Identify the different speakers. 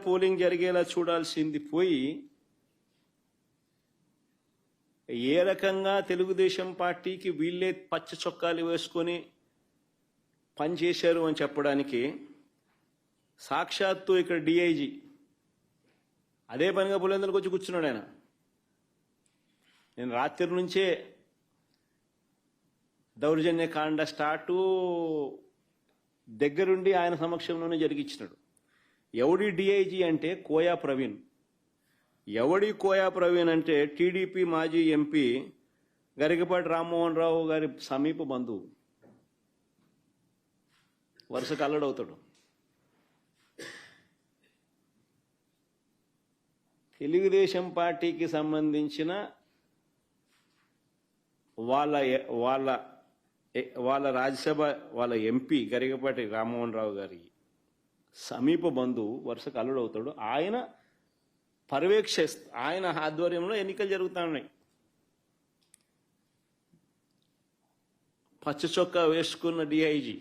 Speaker 1: Polling జరిగేలా చూడాల్సింది పోయి ఏ రకంగా తెలుగుదేశం పార్టీకి వీళ్ళే పచ్చ చొక్కాలు వేసుకొని పనిచేశారు అని చెప్పడానికి సాక్షాత్తు ఇక్కడ డిఐజీ అదే పనిగా పులివెందులకు వచ్చి కూర్చున్నాడు ఆయన. నేను రాత్రి నుంచే దౌర్జన్య కాండ స్టార్టు దగ్గరుండి ఆయన సమక్షంలోనే జరిగించినాడు. ఎవడి డిఐజీ అంటే కోయా ప్రవీణ్. ఎవడి కోయా ప్రవీణ్ అంటే టీడీపీ మాజీ ఎంపీ గరికపాటి రామ్మోహన్ రావు గారి సమీప బంధువు, వరుసకు అల్లడవుతాడు. తెలుగుదేశం పార్టీకి సంబంధించిన వాళ్ళ రాజ్యసభ వాళ్ళ ఎంపీ గరికపాటి రామ్మోహన్ రావు గారి సమీప బంధువు వరుసకు అల్లుడవుతాడు. ఆయన ఆయన ఆధ్వర్యంలో ఎన్నికలు జరుగుతూ ఉన్నాయి. పచ్చ చొక్కా వేసుకున్న డిఐజీ